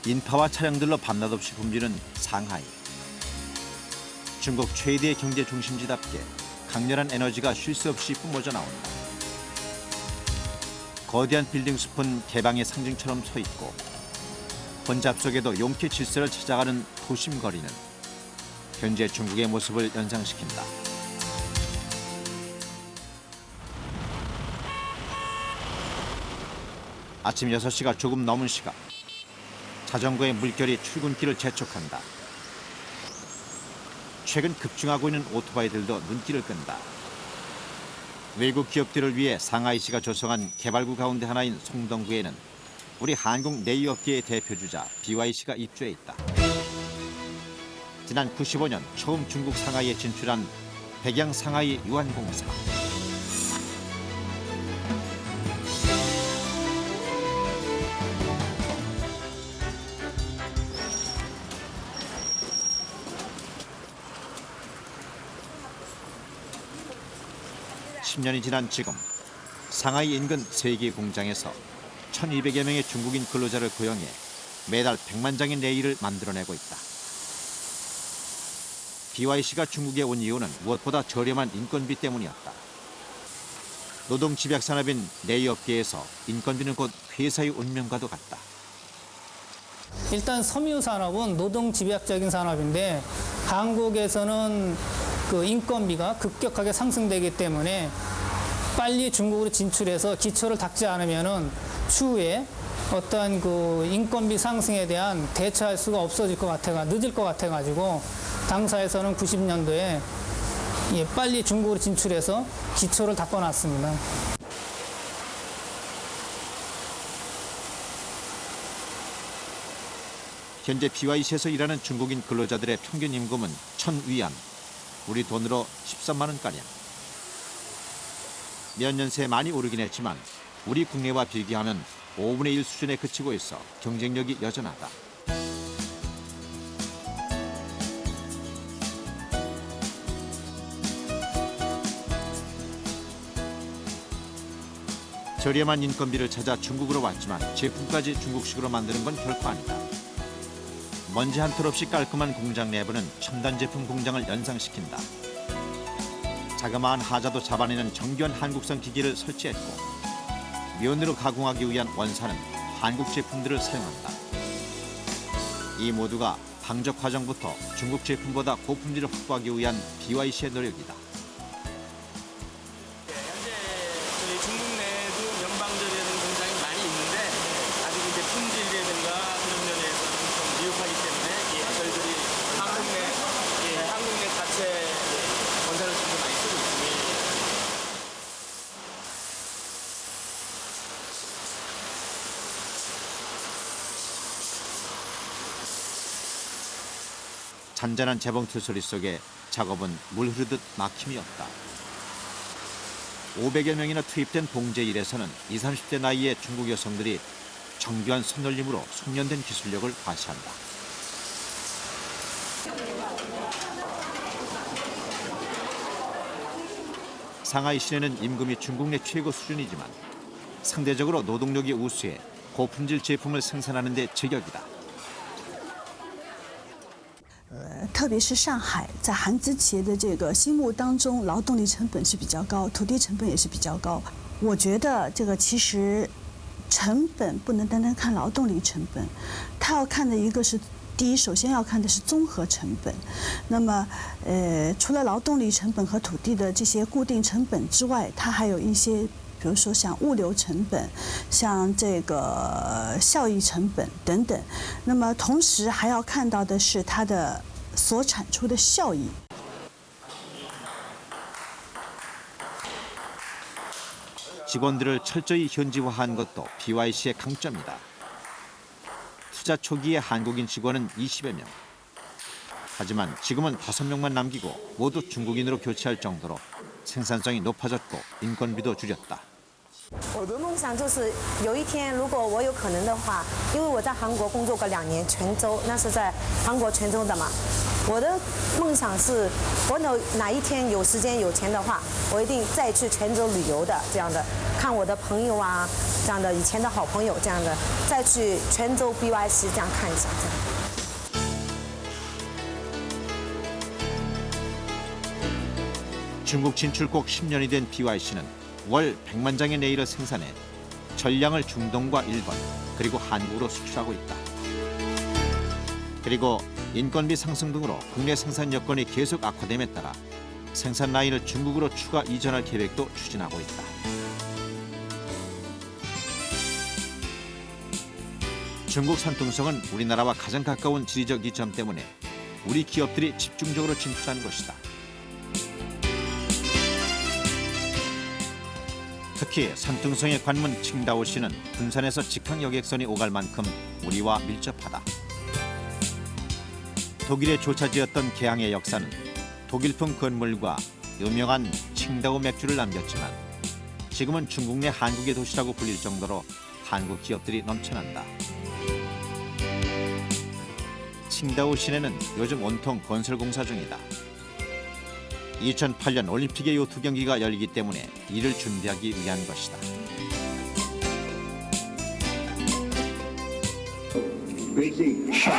인파와 차량들로 밤낮없이 붐비는 상하이. 중국 최대의 경제 중심지답게 강렬한 에너지가 쉴 수 없이 뿜어져 나온다. 거대한 빌딩 숲은 개방의 상징처럼 서 있고 혼잡 속에도 용케 질서를 찾아가는 도심 거리는 현재 중국의 모습을 연상시킨다. 아침 6시가 조금 넘은 시각. 자전거의 물결이 출근길을 재촉한다. 최근 급증하고 있는 오토바이들도 눈길을 끈다. 외국 기업들을 위해 상하이시가 조성한 개발구 가운데 하나인 송동구에는 우리 한국 내유업계의 대표주자 BYC가 입주해 있다. 지난 95년 처음 중국 상하이에 진출한 백양 상하이 유한공사. (10년이) 지난 지금 상하이 인근 3개 공장에서 1,200여 명의 중국인 근로자를 고용해 매달 100만 장의 네일을 만들어내고 있다. BYC가 중국에 온 이유는 무엇보다 저렴한 인건비 때문이었다. 노동 집약 산업인 네일업계에서 인건비는 곧 회사의 운명과도 같다. 일단 섬유 산업은 노동 집약적인 산업인데 한국에서는 그 인건비가 급격하게 상승되기 때문에 빨리 중국으로 진출해서 기초를 닦지 않으면은 추후에 어떤 그 인건비 상승에 대한 대처할 수가 없어질 것 같아가 늦을 것 같아가지고 당사에서는 90년도에 빨리 중국으로 진출해서 기초를 닦아놨습니다. 현재 BYC에서 일하는 중국인 근로자들의 평균 임금은 1,000위안, 우리 돈으로 13만 원가량. 몇 년 새 많이 오르긴 했지만 우리 국내와 비교하면 5분의 1 수준에 그치고 있어 경쟁력이 여전하다. 저렴한 인건비를 찾아 중국으로 왔지만 제품까지 중국식으로 만드는 건 결코 아니다. 먼지 한 톨 없이 깔끔한 공장 내부는 첨단 제품 공장을 연상시킨다. 자그마한 하자도 잡아내는 정교한 한국산 기기를 설치했고 면으로 가공하기 위한 원사는 한국 제품들을 사용한다. 이 모두가 방적 과정부터 중국 제품보다 고품질을 확보하기 위한 BYC의 노력이다. 현재 저희 중국 내에도 면방적인 공장이 많이 있는데 아직 이제 품질이라든가 그런 면에서는 좀 미흡하기 때문에 저희들이 한국 내 자체 원산을 좀 많이 쓰고 있습니다. 잔잔한 재봉틀 소리 속에 작업은 물 흐르듯 막힘이 없다. 500여 명이나 투입된 봉제 일에서는 20, 30대 나이의 중국 여성들이 정교한 손놀림으로 숙련된 기술력을 과시한다. 상하이 시내는 임금이 중국 내 최고 수준이지만 상대적으로 노동력이 우수해 고품질 제품을 생산하는 데 제격이다. 特别是上海，在韩资企业的这个心目当中，劳动力成本是比较高，土地成本也是比较高。我觉得这个其实成本不能单单看劳动力成本，它要看的一个是第一，首先要看的是综合成本。那么，除了劳动力成本和土地的这些固定成本之外，它还有一些。比如说像物流成本，像这个效益成本等等，那么同时还要看到的是它的所产出的效益。 직원들을 철저히 현지화한 것도 BYC의 강점이다. 투자 초기에 한국인 직원은 20여 명. 하지만 지금은 5명만 남기고 모두 중국인으로 교체할 정도로 생산성이 높아졌고 인건비도 줄였다. 我的梦想就是有一天，如果我有可能的话，因为我在韩国工作过2年，泉州那是在韩国泉州的嘛，我的梦想是，我哪一天有时间有钱的话，我一定再去泉州旅游的，这样的，看我的朋友啊，这样的以前的好朋友，这样的，再去泉州 BYC 这样看一下，这样。 중국 진출 꼭 10년이 된 BYC는 월 100만 장의 네일을 생산해 전량을 중동과 일본 그리고 한국으로 수출하고 있다. 그리고 인건비 상승 등으로 국내 생산 여건이 계속 악화됨에 따라 생산 라인을 중국으로 추가 이전할 계획도 추진하고 있다. 중국 산둥성은 우리나라와 가장 가까운 지리적 이점 때문에 우리 기업들이 집중적으로 진출한 곳이다. 특히 산둥성의 관문 칭다오시는 군산에서 직항 여객선이 오갈 만큼 우리와 밀접하다. 독일의 조차지였던 개항의 역사는 독일풍 건물과 유명한 칭다오 맥주를 남겼지만 지금은 중국 내 한국의 도시라고 불릴 정도로 한국 기업들이 넘쳐난다. 칭다오 시내는 요즘 온통 건설 공사 중이다. 2008년 올림픽의 요트 경기가 열리기 때문에 이를 준비하기 위한 것이다. Racing shot.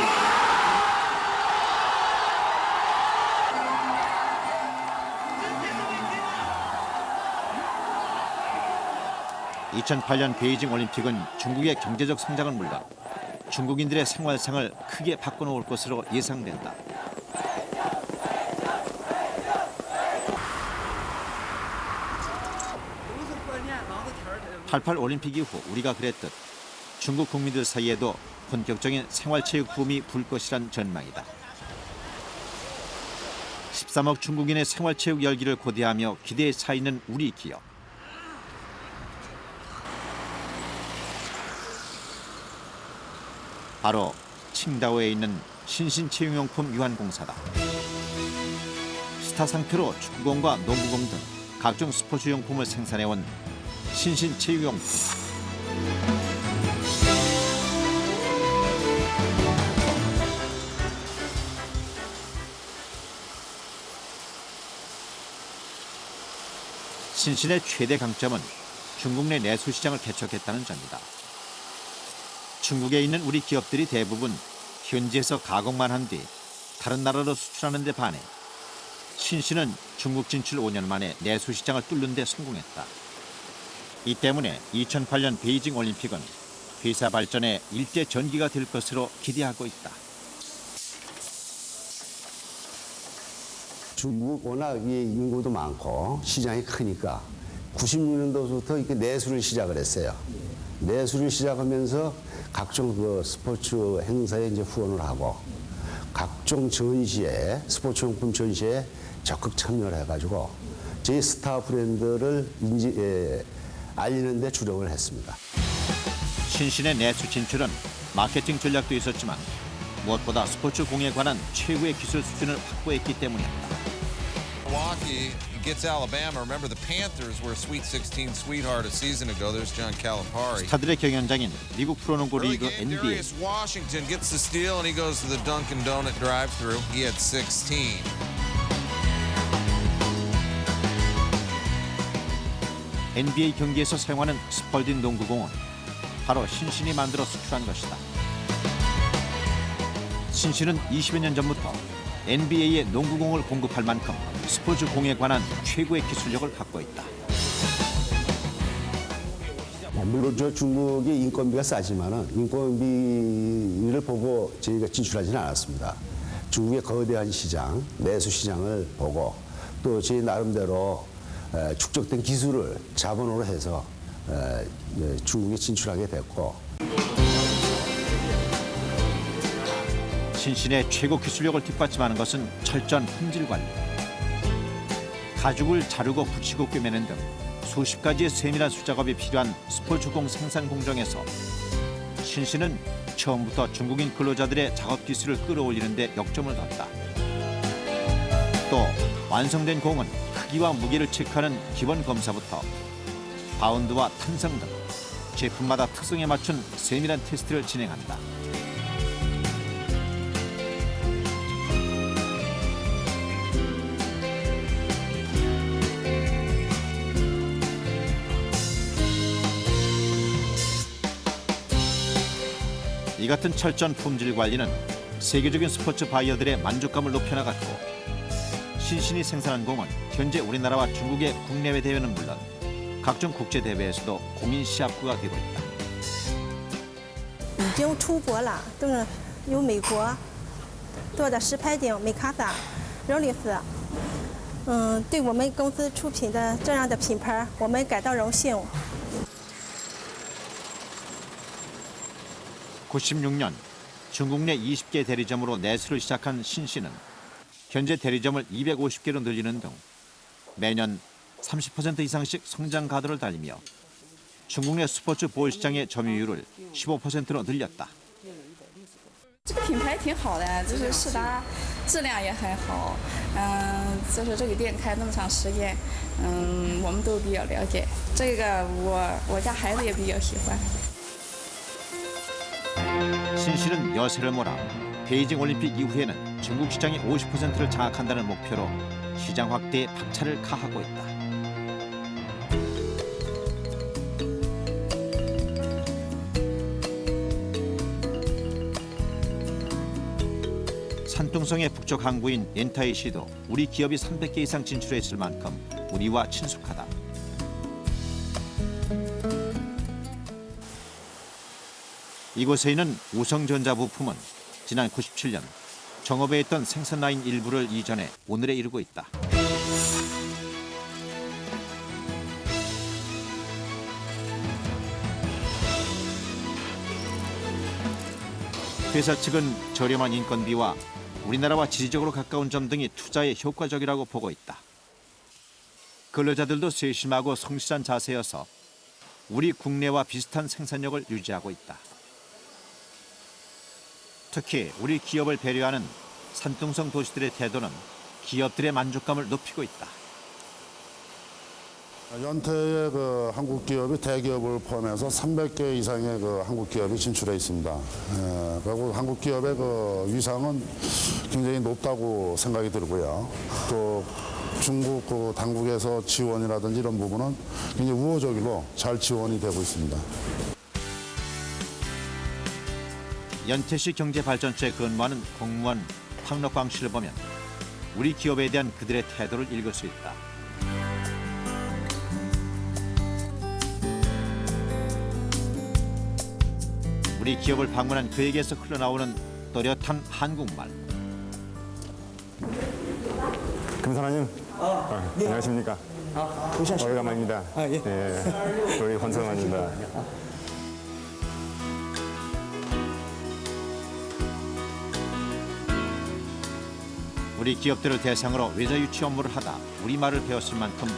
(2008년) 베이징 올림픽은 중국의 경제적 성장을 물론 중국인들의 생활상을 크게 바꿔놓을 것으로 예상된다. 88 올림픽 이후 우리가 그랬듯 중국 국민들 사이에도 본격적인 생활체육 붐이 불 것이란 전망이다. 13억 중국인의 생활체육 열기를 고대하며 기대에 차 있는 우리 기업. 바로 칭다오에 있는 신신체육용품 유한공사다. 스타 상표로 축구공과 농구공 등 각종 스포츠용품을 생산해온 신신체육용품. 신신의 최대 강점은 중국 내 내수 시장을 개척했다는 점이다. 중국에 있는 우리 기업들이 대부분 현지에서 가공만 한 뒤 다른 나라로 수출하는 데 반해 신신은 중국 진출 5년 만에 내수 시장을 뚫는 데 성공했다. 이 때문에 2008년 베이징 올림픽은 회사 발전의 일대 전기가 될 것으로 기대하고 있다. 중국 워낙 인구도 많고 시장이 크니까 96년도부터 이렇게 내수를 시작을 했어요. 내수를 시작하면서 각종 그 스포츠 행사에 이제 후원을 하고 각종 전시에 스포츠용품 전시에 적극 참여를 해가지고 저희 스타 브랜드를 알리는 데 주력을 했습니다. 신신의 내수 진출은 마케팅 전략도 있었지만 무엇보다 스포츠 공에 관한 최고의 기술 수준을 확보했기 때문이었다. Milwaukee gets Alabama. Remember, the Panthers were a Sweet 16 sweetheart a season ago. There's John Calipari. 스타들의 경연장인 미국 프로농구 Early 리그 game, NBA. Darius Washington gets the steal and he goes to the Dunkin' Donut drive-thru. He had 16. NBA 경기에서 사용하는 스펄딘 농구공은 바로 신신이 만들어 수출한 것이다. 신신은 20여 년 전부터 NBA에 농구공을 공급할 만큼 스포츠 공에 관한 최고의 기술력을 갖고 있다. 물론 저 중국의 인건비가 싸지만은 인건비를 보고 저희가 진출하지는 않았습니다. 중국의 거대한 시장, 내수 시장을 보고 또 저희 나름대로 축적된 기술을 자본으로 해서 중국에 진출하게 됐고. 신신의 최고 기술력을 뒷받침하는 것은 철저한 품질 관리. 가죽을 자르고 붙이고 꿰매는 등 수십 가지의 세밀한 수작업이 필요한 스포츠공 생산 공정에서 신신은 처음부터 중국인 근로자들의 작업 기술을 끌어올리는 데 역점을 뒀다. 또 완성된 공은 크기와 무게를 체크하는 기본 검사부터 바운드와 탄성 등 제품마다 특성에 맞춘 세밀한 테스트를 진행한다. 같은 철저한 품질 관리는 세계적인 스포츠 바이어들의 만족감을 높여나갔고 신신이 생산한 공은 현재 우리나라와 중국의 국내외 대회는 물론 각종 국제 대회에서도 공인 시합구가 되고 있다. 已经出国了，就是有美国做的石牌顶、美卡萨、柔丽丝，对我们公司出品的这样的品牌，我们感到荣幸。 96년 중국 내 20개 대리점으로 내수를 시작한 신씨는 현재 대리점을 250개로 늘리는 등 매년 30% 이상씩 성장 가도를 달리며 중국 내 스포츠 볼 시장의 점유율을 15%로 늘렸다. 这个品牌挺好的，就是试搭质量也很好，就是这个店开那么长时间，我们都比较了解。这个我家孩子也比较喜欢。 신씨는 여세를 몰아 베이징 올림픽 이후에는 중국 시장의 50%를 장악한다는 목표로 시장 확대에 박차를 가하고 있다. 산둥성의 북쪽 항구인 옌타이시도 우리 기업이 300개 이상 진출했을 만큼 우리와 친숙하다. 이곳에 있는 우성전자 부품은 지난 97년 정업에 있던 생산 라인 일부를 이전해 오늘에 이르고 있다. 회사 측은 저렴한 인건비와 우리나라와 지리적으로 가까운 점 등이 투자에 효과적이라고 보고 있다. 근로자들도 세심하고 성실한 자세여서 우리 국내와 비슷한 생산력을 유지하고 있다. 특히 우리 기업을 배려하는 산둥성 도시들의 태도는 기업들의 만족감을 높이고 있다. 연태의 한국 기업이 대기업을 포함해서 300개 이상의 한국 기업이 진출해 있습니다. 그리고 한국 기업의 위상은 굉장히 높다고 생각이 들고요. 또 중국 당국에서 지원이라든지 이런 부분은 굉장히 우호적으로 잘 지원이 되고 있습니다. 연태시 경제발전처에 근무하는 공무원 황록광 씨를 보면 우리 기업에 대한 그들의 태도를 읽을 수 있다. 우리 기업을 방문한 그에게서 흘러나오는 또렷한 한국말. 금사나님, 네. 안녕하십니까? 오래간만입니다. 예. 네, 우리 권사만입니다. 우리 기업들을 대상으로 외자 유치 업무를 하다 우리말을 배웠을 만큼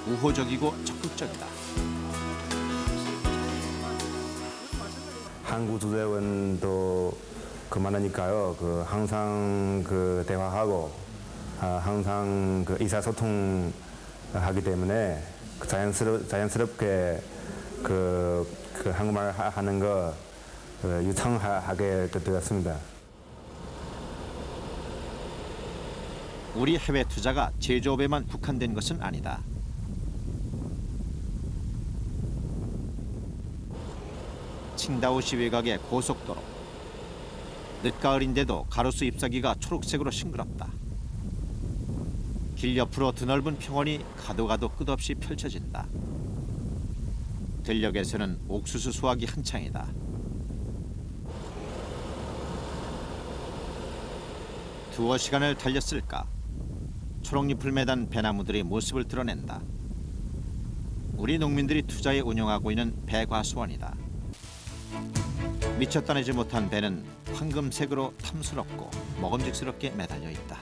우호적이고 적극적이다. 한국 주재원도 많으니까요. 항상 대화하고 항상 의사소통 하기 때문에 자연스럽게 한국말 하는 거 유창하게 되었습니다. 우리 해외 투자가 제조업에만 국한된 것은 아니다. 칭다오시 외곽의 고속도로. 늦가을인데도 가로수 잎사귀가 초록색으로 싱그럽다. 길 옆으로 드넓은 평원이 가도 끝없이 펼쳐진다. 들녘에서는 옥수수 수확이 한창이다. 두어 시간을 달렸을까? 초록잎을 매단 배나무들이 모습을 드러낸다. 우리 농민들이 투자에 운영하고 있는 배과수원이다. 미처 떠내지 못한 배는 황금색으로 탐스럽고 먹음직스럽게 매달려 있다.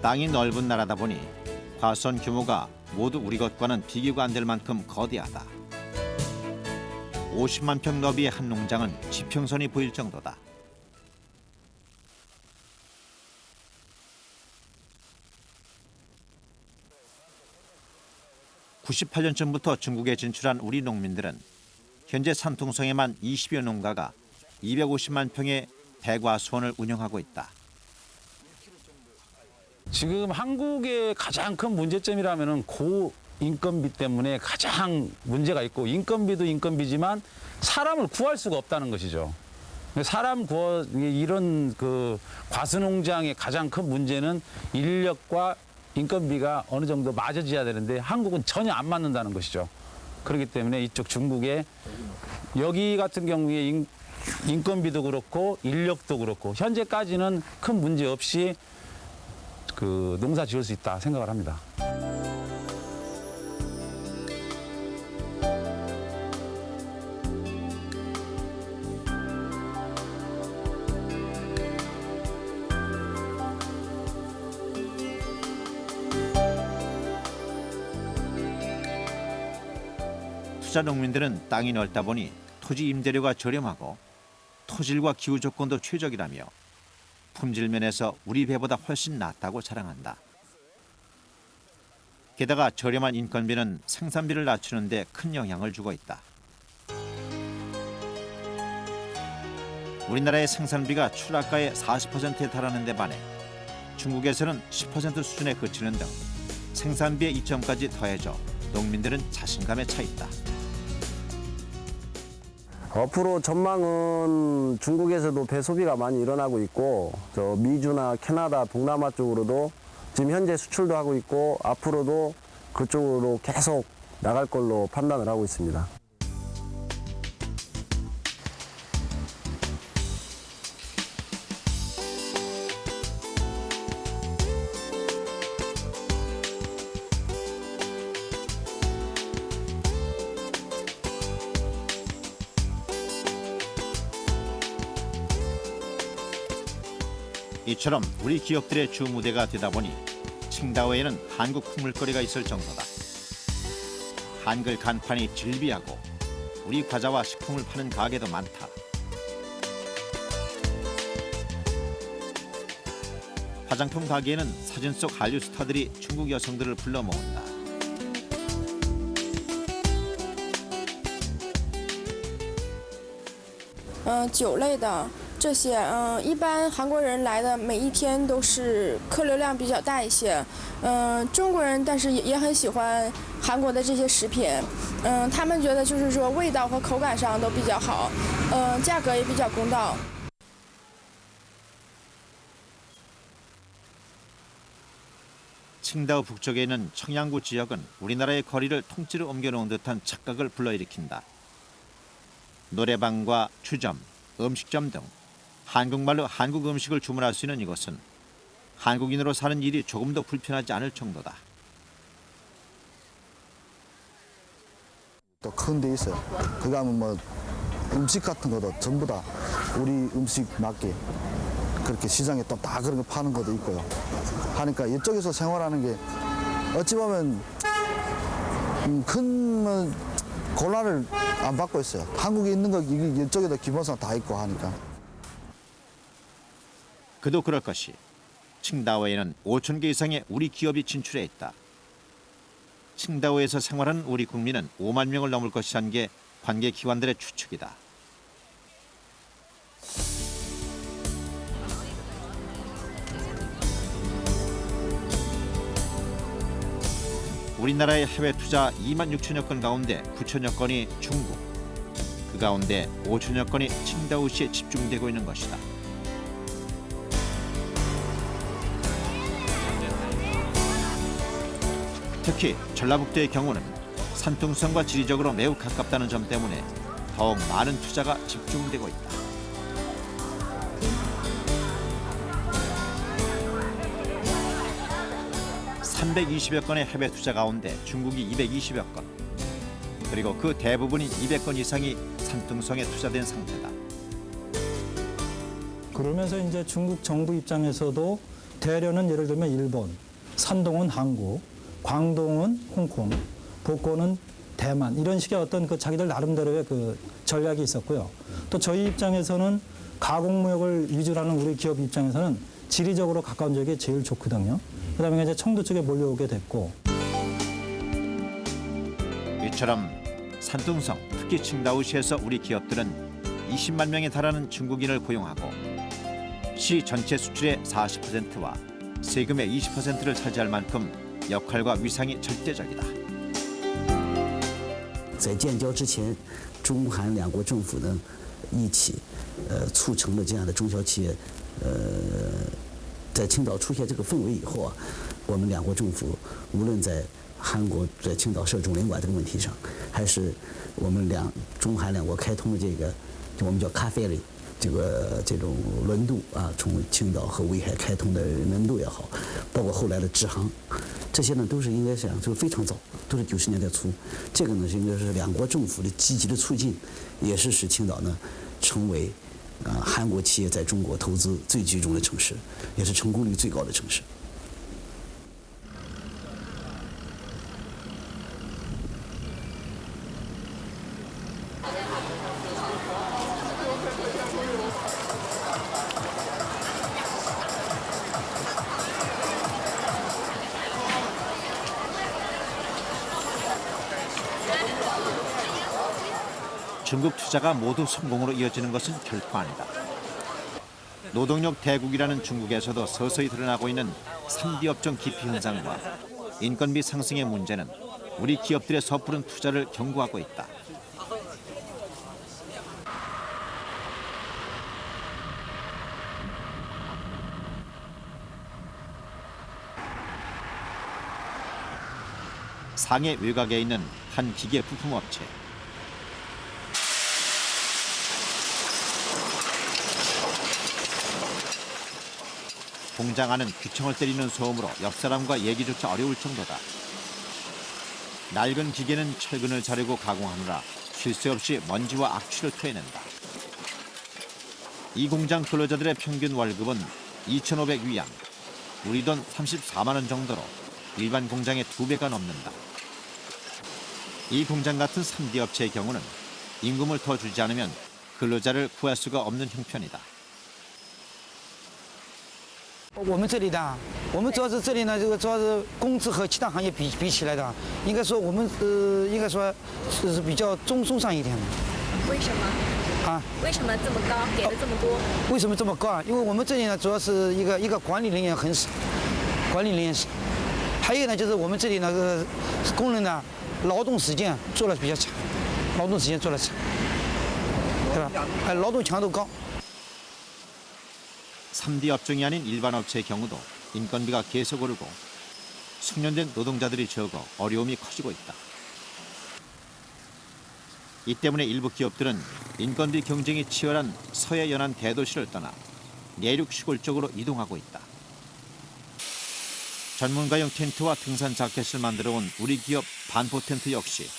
땅이 넓은 나라다 보니 과수원 규모가 모두 우리 것과는 비교가 안 될 만큼 거대하다. 50만 평 너비의 한 농장은 지평선이 보일 정도다. (98년쯤부터) 중국에 진출한 우리 농민들은 현재 산둥성에만 20여 농가가 250만 평의 배과수원을 운영하고 있다. 지금 한국의 가장 큰 문제점이라면은 고인건비 때문에 가장 문제가 있고, 인건비도 인건비지만 사람을 구할 수가 없다는 것이죠. 이런 그 과수농장의 가장 큰 문제는 인력과 인건비가 어느 정도 맞아져야 되는데 한국은 전혀 안 맞는다는 것이죠. 그렇기 때문에 이쪽 중국에 여기 같은 경우에 인건비도 그렇고 인력도 그렇고 현재까지는 큰 문제 없이 그 농사 지을 수 있다 생각을 합니다. 투자 농민들은 땅이 넓다 보니 토지 임대료가 저렴하고 토질과 기후 조건도 최적이라며 품질 면에서 우리 배보다 훨씬 낫다고 자랑한다. 게다가 저렴한 인건비는 생산비를 낮추는 데 큰 영향을 주고 있다. 우리나라의 생산비가 출하가의 40%에 달하는 데 반해 중국에서는 10% 수준에 그치는 등 생산비의 이점까지 더해져 농민들은 자신감에 차 있다. 앞으로 전망은 중국에서도 배 소비가 많이 일어나고 있고, 저 미주나 캐나다, 동남아 쪽으로도 지금 현재 수출도 하고 있고 앞으로도 그쪽으로 계속 나갈 걸로 판단을 하고 있습니다. 이처럼 우리 기업들의 주 무대가 되다 보니 칭다오에는 한국 풍물거리가 있을 정도다. 한글 간판이 즐비하고 우리 과자와 식품을 파는 가게도 많다. 화장품 가게에는 사진 속 한류 스타들이 중국 여성들을 불러 모은다. 酒类的这些，一般韩国人来的每一天都是客流量比较大一些。中国人但是也很喜欢韩国的这些食品，他们觉得就是说味道和口感上都比较好，价格也比较公道。 칭다오 북쪽에 있는 청양구 지역은 우리나라의 거리를 통째로 옮겨놓은 듯한 착각을 불러일으킨다. 노래방과 주점, 음식점 등 한국말로 한국 음식을 주문할 수 있는 이곳은 한국인으로 사는 일이 조금도 불편하지 않을 정도다. 또 큰 데 있어요. 거기 가면 뭐 음식 같은 것도 전부 다 우리 음식 맞게 그렇게 시장에 또 다 그런 거 파는 것도 있고요. 하니까 이쪽에서 생활하는 게 어찌 보면 큰 곤란을 안 받고 있어요. 한국에 있는 거 이쪽에도 기본상 다 있고 하니까. 그도 그럴 것이 칭다오에는 5천 개 이상의 우리 기업이 진출해 있다. 칭다오에서 생활하는 우리 국민은 5만 명을 넘을 것이라는 게 관계 기관들의 추측이다. 우리나라의 해외 투자 2만 6천여 건 가운데 9천여 건이 중국, 그 가운데 5천여 건이 칭다오시에 집중되고 있는 것이다. 특히 전라북도의 경우는 산둥성과 지리적으로 매우 가깝다는 점 때문에 더욱 많은 투자가 집중되고 있다. (320여) 건의 해외 투자 가운데 중국이 220여 건, 그리고 그 대부분인 200건 이상이 산둥성에 투자된 상태다. 그러면서 이제 중국 정부 입장에서도 대련은 예를 들면 일본, 산동은 한국, 광동은 홍콩, 복고는 대만, 이런 식의 어떤 그 자기들 나름대로의 그 전략이 있었고요. 또 저희 입장에서는 가공무역을 위주로 하는 우리 기업 입장에서는 지리적으로 가까운 지역이 제일 좋거든요. 그다음에 이제 청도 쪽에 몰려오게 됐고. 이처럼 산둥성, 특히 칭다오시에서 우리 기업들은 20만 명에 달하는 중국인을 고용하고 시 전체 수출의 40%와 세금의 20%를 차지할 만큼 역할과 위상이 절대적이다. 在建交之前，中韩两国政府呢一起，促成了这样的中小企业，在青岛出现这个氛围以后啊，我们两国政府无论在韩国在青岛设总领馆这个问题上，还是我们中韩两国开通的这个，就我们叫咖啡里。 这种轮渡啊，从青岛和威海开通的轮渡也好，包括后来的直航，这些呢都是应该讲就是非常早，都是90年代初。这个呢是应该是两国政府的积极的促进，也是使青岛呢成为韩国企业在中国投资最集中的城市，也是成功率最高的城市。 중국 투자가 모두 성공으로 이어지는 것은 결코 아니다. 노동력 대국이라는 중국에서도 서서히 드러나고 있는 3D 업종 기피 현상과 인건비 상승의 문제는 우리 기업들의 섣부른 투자를 경고하고 있다. 상해 외곽에 있는 한 기계 부품 업체. 공장 안은 귀청을 때리는 소음으로 옆 사람과 얘기조차 어려울 정도다. 낡은 기계는 철근을 자르고 가공하느라 쉴 새 없이 먼지와 악취를 토해낸다. 이 공장 근로자들의 평균 월급은 2,500위안, 우리 돈 34만 원 정도로 일반 공장의 2배가 넘는다. 이 공장 같은 3D 업체의 경우는 임금을 더 주지 않으면 근로자를 구할 수가 없는 형편이다. 我们这里的，我们主要是这里呢，这个主要是工资和其他行业比起来的，应该说我们应该说是比较中上一点的。为什么？啊？为什么这么高，给的这么多？为什么这么高啊？因为我们这里呢，主要是一个管理人员很少，管理人员少，还有呢就是我们这里那个工人呢，劳动时间做的比较长，劳动时间做的长，对吧？劳动强度高。 3D 업종이 아닌 일반 업체의 경우도 인건비가 계속 오르고 숙련된 노동자들이 적어 어려움이 커지고 있다. 이 때문에 일부 기업들은 인건비 경쟁이 치열한 서해 연안 대도시를 떠나 내륙 시골 쪽으로 이동하고 있다. 전문가용 텐트와 등산 자켓을 만들어 온 우리 기업 반포 텐트 역시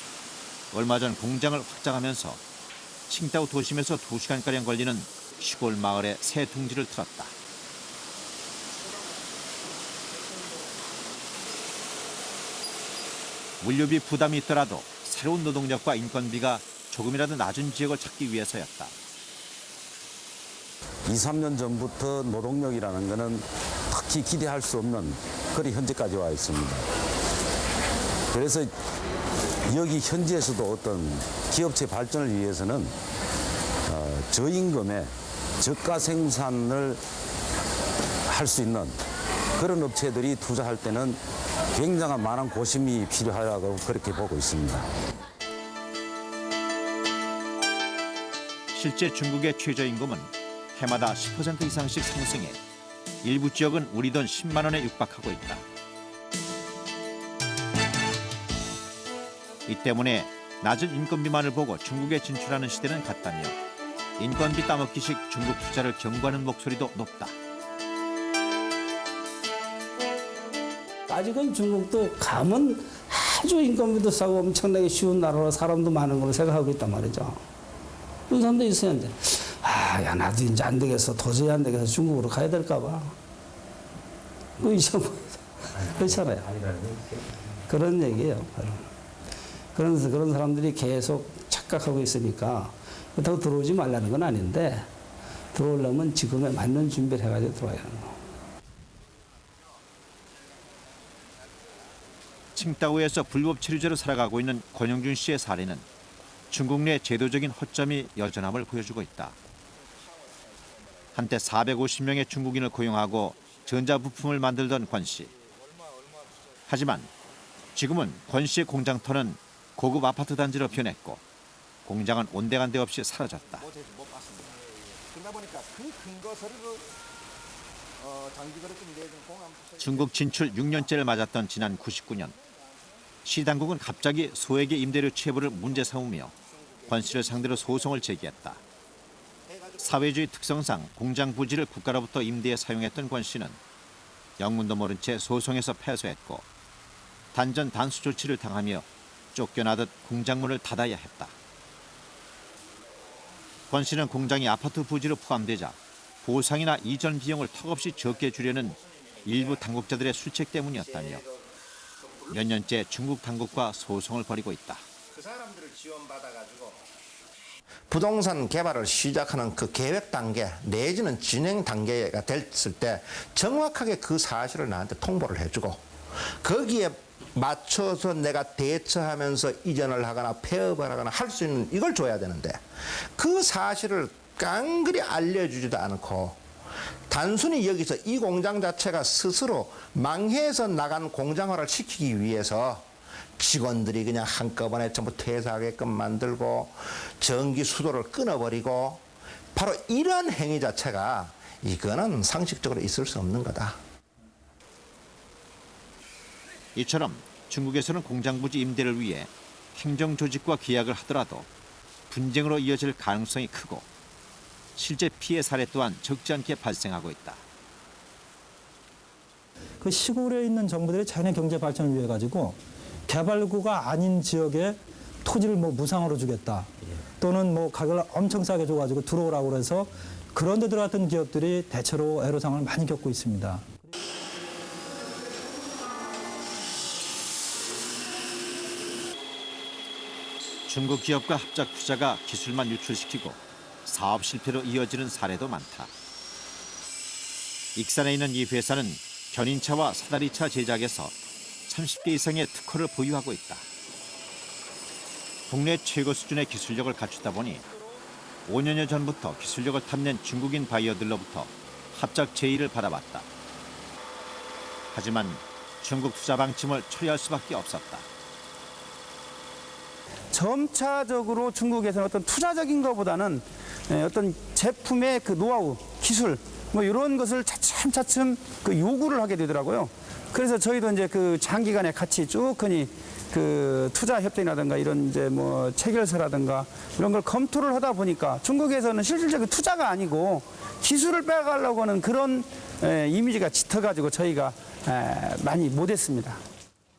얼마 전 공장을 확장하면서 칭다오 도심에서 2시간가량 걸리는 시골 마을에 새 둥지를 틀었다. 물류비 부담이 있더라도 새로운 노동력과 인건비가 조금이라도 낮은 지역을 찾기 위해서였다. 2, 3년 전부터 노동력이라는 것은 특히 기대할 수 없는 그리 현재까지 와 있습니다. 그래서 여기 현지에서도 어떤 기업체 발전을 위해서는 저임금에 저가 생산을 할 수 있는 그런 업체들이 투자할 때는 굉장한 많은 고심이 필요하다고 그렇게 보고 있습니다. 실제 중국의 최저임금은 해마다 10% 이상씩 상승해 일부 지역은 우리 돈 10만 원에 육박하고 있다. 이 때문에 낮은 인건비만을 보고 중국에 진출하는 시대는 갔다며 인건비 따먹기식 중국 투자를 경고하는 목소리도 높다. 아직은 중국도 가면 아주 인건비도 싸고 엄청나게 쉬운 나라로 사람도 많은 걸로 생각하고 있단 말이죠. 그런 사람도 있어야 하는데 야 나도 이제 안 되겠어. 도저히 안 되겠어. 중국으로 가야 될까 봐. 이제 뭐 그렇잖아요. 그런 얘기예요. 그런 사람들이 계속 착각하고 있으니까 그렇다고 들어오지 말라는 건 아닌데 들어오려면 지금에 맞는 준비를 해가지고 들어와야 하는 거. 칭다오에서 불법 체류자로 살아가고 있는 권영준 씨의 사례는 중국 내 제도적인 허점이 여전함을 보여주고 있다. 한때 450명의 중국인을 고용하고 전자부품을 만들던 권 씨. 하지만 지금은 권 씨의 공장터는 고급 아파트 단지로 변했고 공장은 온데간데 없이 사라졌다. 중국 진출 6년째를 맞았던 지난 99년 시 당국은 갑자기 소액의 임대료 체불을 문제 삼으며 권 씨를 상대로 소송을 제기했다. 사회주의 특성상 공장 부지를 국가로부터 임대에 사용했던 권 씨는 영문도 모른 채 소송에서 패소했고 단전 단수 조치를 당하며 쫓겨나듯 공장문을 닫아야 했다. 권 씨는 공장이 아파트 부지로 포함되자 보상이나 이전 비용을 턱없이 적게 주려는 일부 당국자들의 술책 때문이었다며 몇 년째 중국 당국과 소송을 벌이고 있다. 그 사람들을 지원받아가지고 부동산 개발을 시작하는 그 계획 단계 내지는 진행 단계가 됐을 때 정확하게 그 사실을 나한테 통보를 해주고 거기에 맞춰서 내가 대처하면서 이전을 하거나 폐업을 하거나 할 수 있는 이걸 줘야 되는데 그 사실을 깡그리 알려주지도 않고 단순히 여기서 이 공장 자체가 스스로 망해서 나간 공장화를 시키기 위해서 직원들이 그냥 한꺼번에 전부 퇴사하게끔 만들고 전기 수도를 끊어버리고 바로 이런 행위 자체가 이거는 상식적으로 있을 수 없는 거다. 이처럼 중국에서는 공장 부지 임대를 위해 행정 조직과 계약을 하더라도 분쟁으로 이어질 가능성이 크고 실제 피해 사례 또한 적지 않게 발생하고 있다. 그 시골에 있는 정부들이 자연의 경제 발전을 위해 가지고 개발구가 아닌 지역에 토지를 뭐 무상으로 주겠다. 또는 뭐 가격을 엄청 싸게 줘가지고 들어오라고 그래서 그런 데 들어갔던 기업들이 대체로 애로사항을 많이 겪고 있습니다. 중국 기업과 합작 투자가 기술만 유출시키고 사업 실패로 이어지는 사례도 많다. 익산에 있는 이 회사는 견인차와 사다리차 제작에서 30개 이상의 특허를 보유하고 있다. 국내 최고 수준의 기술력을 갖추다 보니 5년여 전부터 기술력을 탐낸 중국인 바이어들로부터 합작 제의를 받아왔다. 하지만 중국 투자 방침을 초래할 수밖에 없었다. 점차적으로 중국에서는 어떤 투자적인 것보다는 어떤 제품의 그 노하우, 기술 뭐 이런 것을 차츰차츰 그 요구를 하게 되더라고요. 그래서 저희도 이제 그 장기간에 같이 쭉하니 그 투자 협정이라든가 이런 이제 뭐 체결서라든가 이런 걸 검토를 하다 보니까 중국에서는 실질적인 투자가 아니고 기술을 빼가려고 하는 그런 이미지가 짙어가지고 저희가 많이 못했습니다.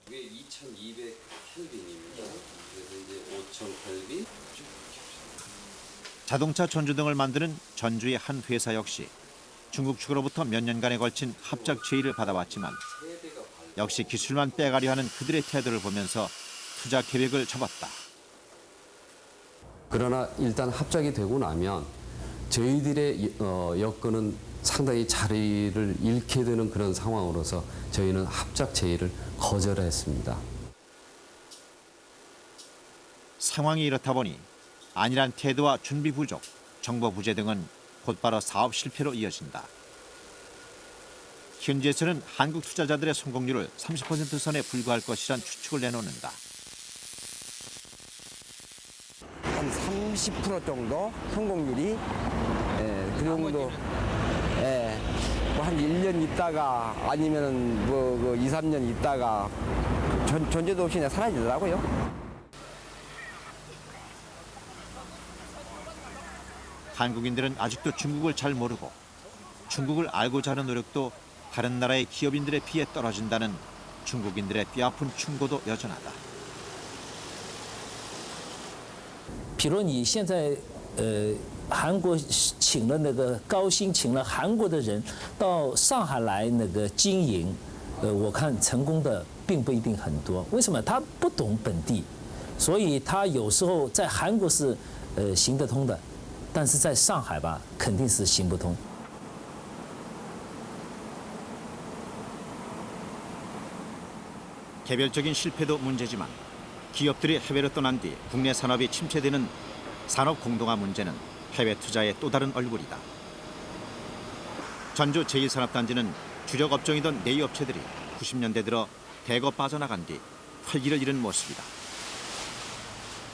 이게 2200켈빈입니다. 그래서 이제 5000켈빈. 자동차 전조등을 만드는 전주의 한 회사 역시 중국 측으로부터 몇 년간에 걸친 합작 제의를 받아왔지만 역시 기술만 빼가려 하는 그들의 태도를 보면서 투자 계획을 접었다. 그러나 일단 합작이 되고 나면 저희들의 여건은 상당히 자리를 잃게 되는 그런 상황으로서 저희는 합작 제의를 거절했습니다. 상황이 이렇다 보니 안일한 태도와 준비 부족, 정보 부재 등은 곧바로 사업 실패로 이어진다. 현지에서는 한국 투자자들의 성공률을 30% 선에 불과할 것이란 추측을 내놓는다. 한 30% 정도 성공률이 그 정도 뭐 한 1년 있다가 아니면은 뭐 2, 3년 있다가 존재도 없이 그냥 사라지더라고요. 한국인들은 아직도 중국을 잘 모르고 중국을 알고자 하는 노력도 다른 나라의 기업인들에 비해 떨어진다는 중국인들의 뼈아픈 충고도 여전하다. 比如你现在韩国请了那个高薪，请了韩国的人到上海来那个经营，我看成功的并不一定很多。为什么？他不懂本地，所以他有时候在韩国是行得通的，但是在上海吧，肯定是行不通。 개별적인 실패도 문제지만 기업들이 해외로 떠난 뒤 국내 산업이 침체되는 산업 공동화 문제는 해외 투자의 또 다른 얼굴이다. 전주 제1산업단지는 주력 업종이던 네이 업체들이 90년대 들어 대거 빠져나간 뒤 활기를 잃은 모습이다.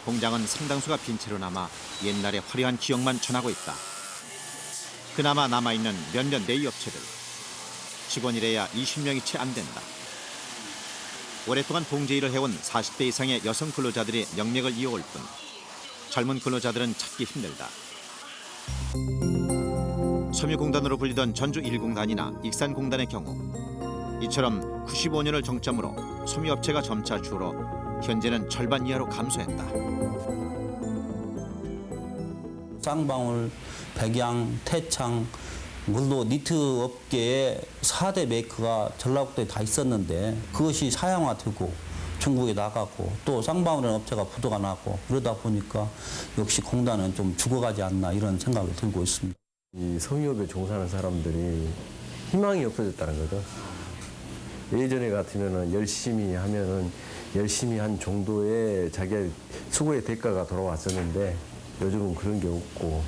공장은 상당수가 빈 채로 남아 옛날의 화려한 기억만 전하고 있다. 그나마 남아있는 몇몇 네이 업체들. 직원이래야 20명이 채 안 된다. 오랫동안 봉제 일을 해온 40대 이상의 여성 근로자들이 명맥을 이어올 뿐 젊은 근로자들은 찾기 힘들다. 섬유공단으로 불리던 전주 1공단이나 익산공단의 경우 이처럼 95년을 정점으로 섬유업체가 점차 줄어 현재는 절반 이하로 감소했다. 쌍방울, 백양, 태창, 물론 니트 업계의 4대 메이커가 전라북도에 다 있었는데 그것이 사양화되고 중국에 나가고 또 쌍방울이라는 업체가 부도가 나고 그러다 보니까 역시 공단은 좀 죽어가지 않나 이런 생각이 들고 있습니다. 이 섬유업에 종사하는 사람들이 희망이 없어졌다는 거죠. 예전에 같으면은 열심히 하면은 열심히 한 정도의 자기의 수고의 대가가 돌아왔었는데 요즘은 그런 게 없고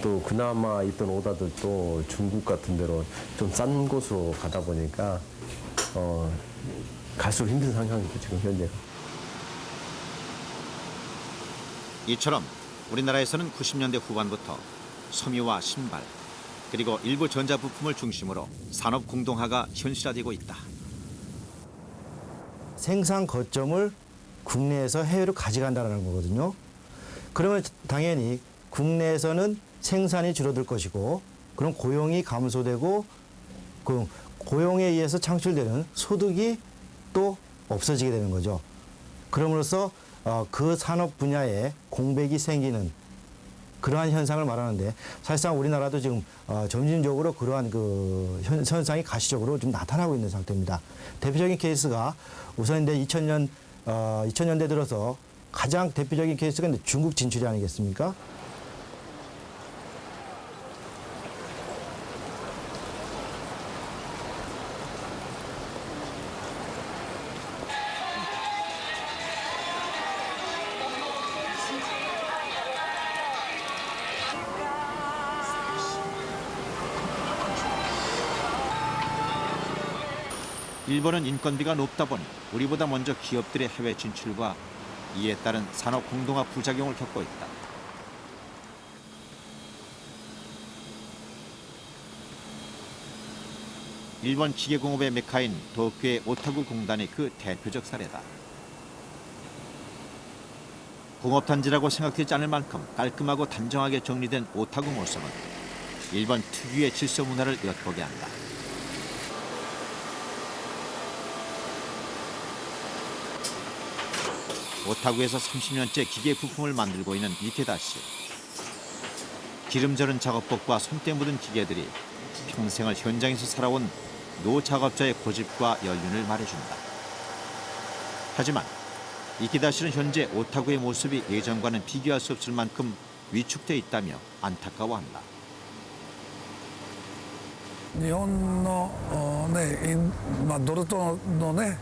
또 그나마 있던 오다들도 중국 같은 데로 좀 싼 곳으로 가다 보니까 갈수록 힘든 상황이죠, 지금 현재가. 이처럼 우리나라에서는 90년대 후반부터 섬유와 신발, 그리고 일부 전자부품을 중심으로 산업 공동화가 현실화되고 있다. 생산 거점을 국내에서 해외로 가져간다는 거거든요. 그러면 당연히 국내에서는 생산이 줄어들 것이고 그럼 고용이 감소되고 그 고용에 의해서 창출되는 소득이 또 없어지게 되는 거죠. 그럼으로써 그 산업 분야에 공백이 생기는 그러한 현상을 말하는데 사실상 우리나라도 지금 점진적으로 그러한 그 현상이 가시적으로 좀 나타나고 있는 상태입니다. 대표적인 케이스가 우선 이제 2000년대 들어서 가장 대표적인 케이스가 이제 중국 진출이 아니겠습니까? 일본은 인건비가 높다 보니 우리보다 먼저 기업들의 해외 진출과 이에 따른 산업 공동화 부작용을 겪고 있다. 일본 기계공업의 메카인 도쿄의 오타구 공단이 그 대표적 사례다. 공업단지라고 생각되지 않을 만큼 깔끔하고 단정하게 정리된 오타구 모습은 일본 특유의 질서 문화를 엿보게 한다. 오타구에서 30년째 기계 부품을 만들고 있는 이케다 씨. 기름 저른 작업복과 손때 묻은 기계들이 평생을 현장에서 살아온 노 작업자의 고집과 연륜을 말해준다. 하지만 이케다 씨는 현재 오타구의 모습이 예전과는 비교할 수 없을 만큼 위축돼 있다며 안타까워한다. 日本のドルとのね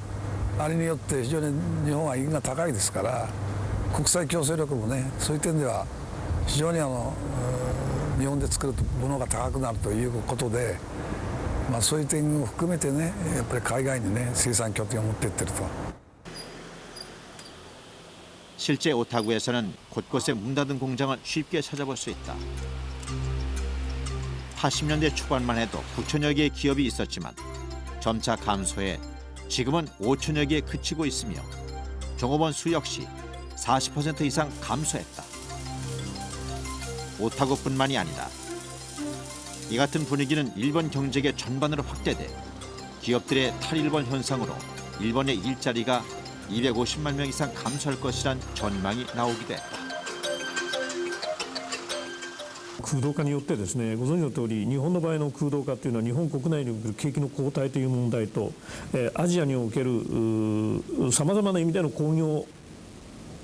あれによって非常に日本は金が高いですから国際競争力もねそういう点では非常に日本で作るものが高くなるということで、そういう点を含めてねやっぱり海外にね生産拠点を持っていってると。 실제 오타구에서는 곳곳에 문 닫은 공장을 쉽게 찾아볼 수 있다. 80년대 초반만 해도 9천여 개의 기업이 있었지만 점차 감소해 지금은 5천여 개에 그치고 있으며 종업원 수 역시 40% 이상 감소했다. 오타구뿐만이 아니라 이 같은 분위기는 일본 경제계 전반으로 확대돼 기업들의 탈일본 현상으로 일본의 일자리가 250만 명 이상 감소할 것이란 전망이 나오기도 했다. 空洞化によってですね、ご存知の通り日本の場合の空洞化というのは日本国内における景気の後退という問題と、アジアにおけるさまざまな意味での工業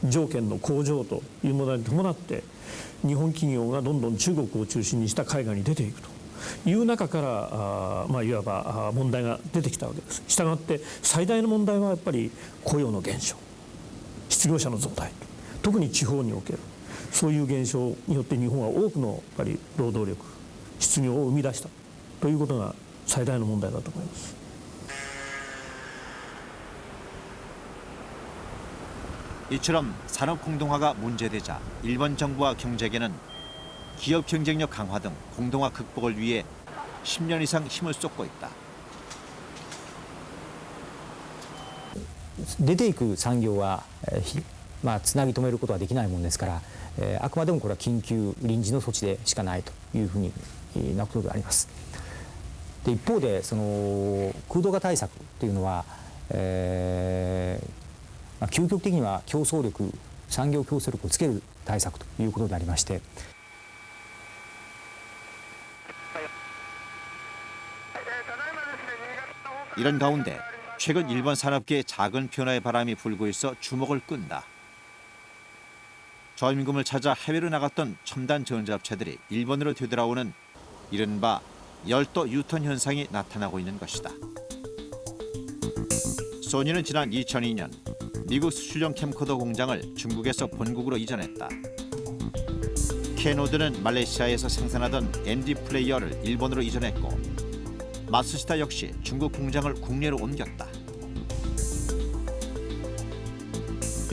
条件の向上という問題に伴って日本企業がどんどん中国を中心にした海外に出ていくという中からいわば問題が出てきたわけです。したがって最大の問題はやっぱり雇用の減少、失業者の増大、特に地方におけるそういう現象によって日本は多くのやっぱり労働力、失業を生み出したということが最大の問題だと思います。 이처럼 산업 공동화가 문제되자 일본 정부와 경제계는 기업 경쟁력 강화 등 공동화 극복을 위해 10년 이상 힘을 쏟고 있다. 出ていく産業は、つなぎ止めることはできないものですから、あくまでもこれは緊急臨時の措置でしかないというふうなことであります。で一方でその空洞化対策というのは、究極的には競争力、産業競争力をつける対策ということでありまして。 이런 가운데 최근 일본 산업계에 작은 변화의 바람이 불고 있어 주목을 끈다. 저임금을 찾아 해외로 나갔던 첨단 전자업체들이 일본으로 되돌아오는 이른바 열도 유턴 현상이 나타나고 있는 것이다. 소니는 지난 2002년 미국 수출용 캠코더 공장을 중국에서 본국으로 이전했다. 캐노드는 말레이시아에서 생산하던 MD 플레이어를 일본으로 이전했고 마츠시타 역시 중국 공장을 국내로 옮겼다.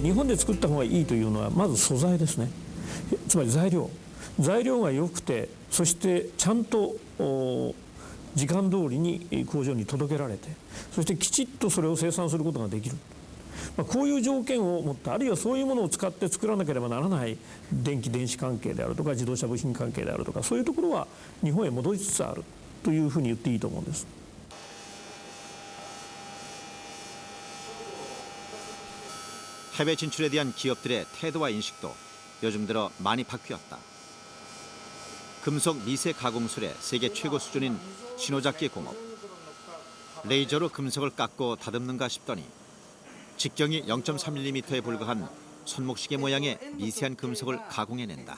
日本で作った方がいいというのはまず素材ですね。つまり材料が良くて、そしてちゃんと時間通りに工場に届けられて、そしてきちっとそれを生産することができる。こういう条件を持った、あるいはそういうものを使って作らなければならない電子関係であるとか自動車部品関係であるとか、そういうところは日本へ戻りつつあるというふうに言っていいと思うんです。 해외 진출에 대한 기업들의 태도와 인식도 요즘 들어 많이 바뀌었다. 금속 미세 가공술의 세계 최고 수준인 시노자키 공업. 레이저로 금속을 깎고 다듬는가 싶더니 직경이 0.3mm에 불과한 손목시계 모양의 미세한 금속을 가공해낸다.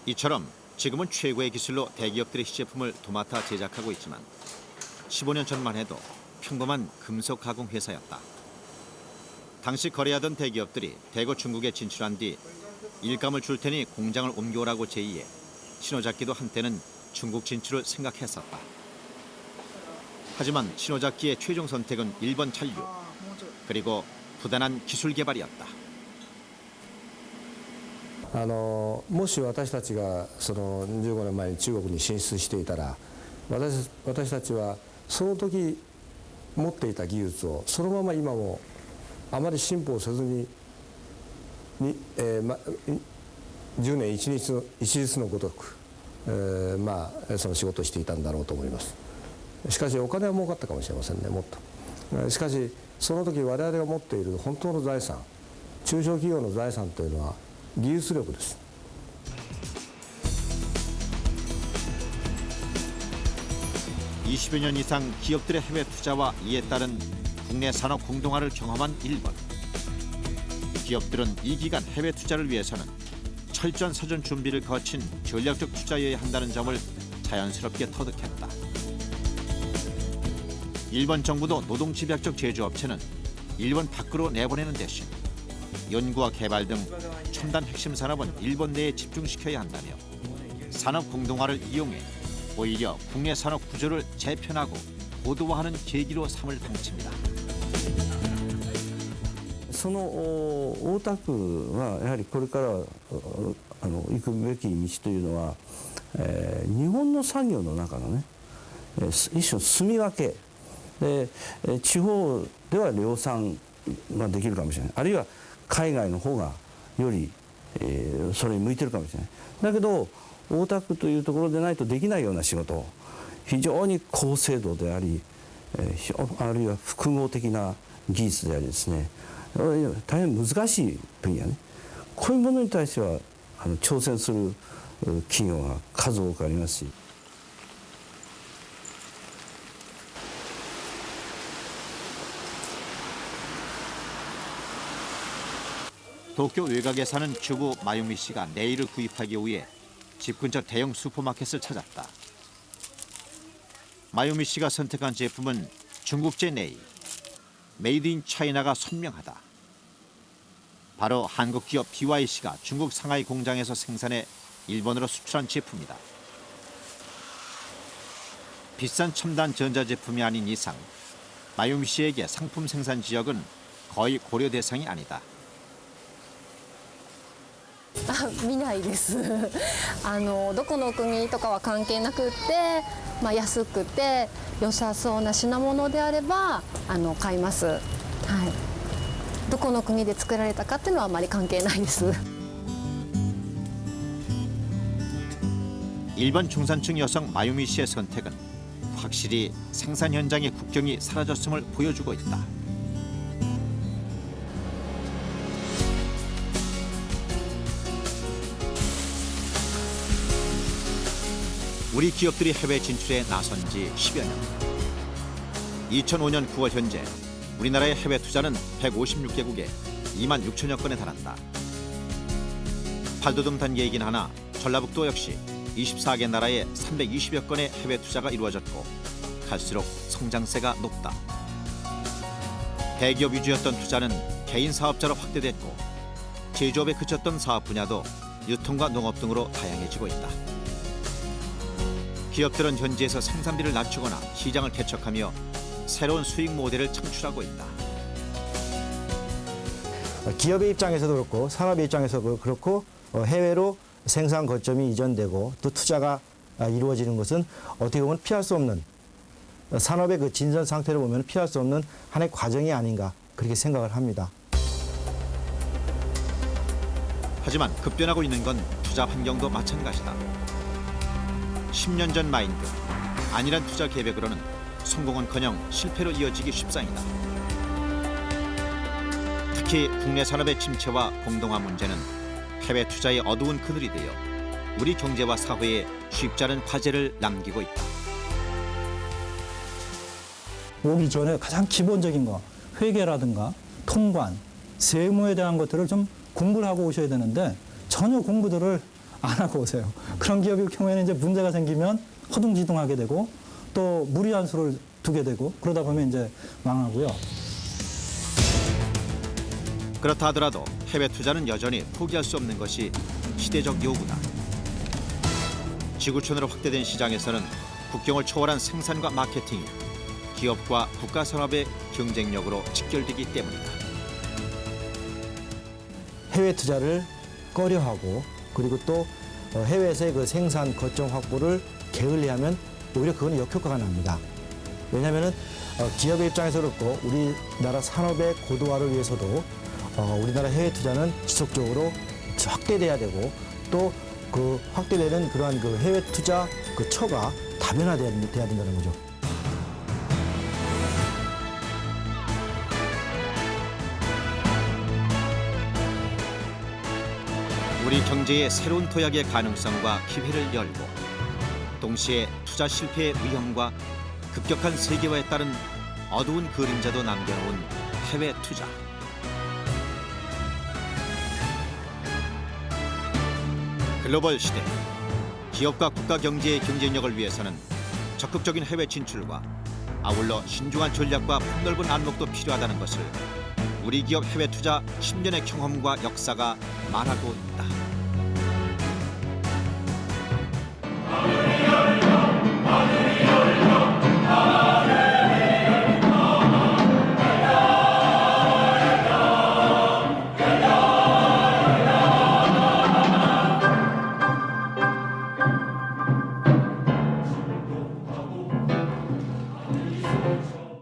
이처럼 지금은 최고의 기술로 대기업들의 시제품을 도맡아 제작하고 있지만 15년 전만 해도 평범한 금속 가공 회사였다. 당시 거래하던 대기업들이 대거 중국에 진출한 뒤 일감을 줄 테니 공장을 옮겨오라고 제의해 시노자키도 한때는 중국 진출을 생각했었다. 하지만 시노자키의 최종 선택은 일본 잔류, 그리고 부단한 기술 개발이었다. もし私たちがその15年前に中国に進出していたら、私たちはその時持っていた技術をそのまま今もあまり進歩せずに10年一日のごとく、その仕事をしていたんだろうと思います。しかしお金は儲かったかもしれませんね、もっと。しかしその時我々が持っている本当の財産、中小企業の財産というのは技術力です。 20여 년 이상 기업들의 해외 투자와 이에 따른 국내 산업 공동화를 경험한 일본. 기업들은 이 기간 해외 투자를 위해서는 철저한 사전 준비를 거친 전략적 투자여야 한다는 점을 자연스럽게 터득했다. 일본 정부도 노동집약적 제조업체는 일본 밖으로 내보내는 대신 연구와 개발 등 첨단 핵심 산업은 일본 내에 집중시켜야 한다며 산업 공동화를 이용해 오히려 국내 산업 구조를 재편하고 고도화하는 계기로 삼을 방침이다. その大田区はやはりこれから行くべき道というのは、日本の産業の中のね一種の住み分けで、地方では量産ができるかもしれない、あるいは海外の方がより、それに向いてるかもしれない。だけど大田区というところでないとできないような仕事、非常に高精度であり、あるいは複合的な技術でありですね、大変難しい分野ね、こういうものに対しては挑戦する企業が数多くありますし。 도쿄 외곽에 사는 주부 마유미 씨가 네일을 구입하기 위해 집 근처 대형 슈퍼마켓을 찾았다. 마유미 씨가 선택한 제품은 중국제 네일. 메이드 인 차이나가 선명하다. 바로 한국 기업 BYC가 중국 상하이 공장에서 생산해 일본으로 수출한 제품이다. 비싼 첨단 전자제품이 아닌 이상 마유미 씨에게 상품 생산 지역은 거의 고려 대상이 아니다. 見ないですどこの国とかは関係なくって、安くて良さそうな品物であれば買います、はい、どこの国で作られたかっていうのはあまり関係ないです。 일본 중산층 여성 마유미 씨의 선택은 확실히 생산 현장의 국경이 사라졌음을 보여주고 있다. 우리 기업들이 해외 진출에 나선 지 10여 년. 2005년 9월 현재 우리나라의 해외 투자는 156개국에 2만 6천여 건에 달한다. 발돋움 단계이긴 하나 전라북도 역시 24개 나라에 320여 건의 해외 투자가 이루어졌고 갈수록 성장세가 높다. 대기업 위주였던 투자는 개인 사업자로 확대됐고 제조업에 그쳤던 사업 분야도 유통과 농업 등으로 다양해지고 있다. 기업들은 현지에서 생산비를 낮추거나 시장을 개척하며 새로운 수익 모델을 창출하고 있다. 기업의 입장에서도 그렇고 산업의 입장에서도 그렇고 해외로 생산 거점이 이전되고 또 투자가 이루어지는 것은 어떻게 보면 피할 수 없는 산업의 그 진전 상태를 보면 피할 수 없는 하나의 과정이 아닌가 그렇게 생각을 합니다. 하지만 급변하고 있는 건 투자 환경도 마찬가지다. 10년 전 마인드, 안일한 투자 계획으로는 성공은커녕 실패로 이어지기 쉽상이다. 특히 국내 산업의 침체와 공동화 문제는 해외 투자의 어두운 그늘이 되어 우리 경제와 사회에 쉽지 않은 과제를 남기고 있다. 오기 전에 가장 기본적인 거, 회계라든가 통관, 세무에 대한 것들을 좀 공부를 하고 오셔야 되는데 전혀 공부들을 안 하고 오세요. 그런 기업일 경우에는 이제 문제가 생기면 허둥지둥하게 되고 또 무리한 수를 두게 되고 그러다 보면 이제 망하고요. 그렇다 하더라도 해외 투자는 여전히 포기할 수 없는 것이 시대적 요구다. 지구촌으로 확대된 시장에서는 국경을 초월한 생산과 마케팅이 기업과 국가 산업의 경쟁력으로 직결되기 때문이다. 해외 투자를 꺼려하고 그리고 또 해외에서의 그 생산 거점 확보를 게을리하면 오히려 그건 역효과가 납니다. 왜냐하면 기업의 입장에서 그렇고 우리나라 산업의 고도화를 위해서도 우리나라 해외 투자는 지속적으로 확대돼야 되고 또 그 확대되는 그러한 그 해외 투자 그 처가 다변화돼야 된다는 거죠. 우리 경제의 새로운 도약의 가능성과 기회를 열고 동시에 투자 실패의 위험과 급격한 세계화에 따른 어두운 그림자도 남겨놓은 해외 투자. 글로벌 시대, 기업과 국가 경제의 경쟁력을 위해서는 적극적인 해외 진출과 아울러 신중한 전략과 폭넓은 안목도 필요하다는 것을 우리 기업 해외 투자 10년의 경험과 역사가 말하고 있다.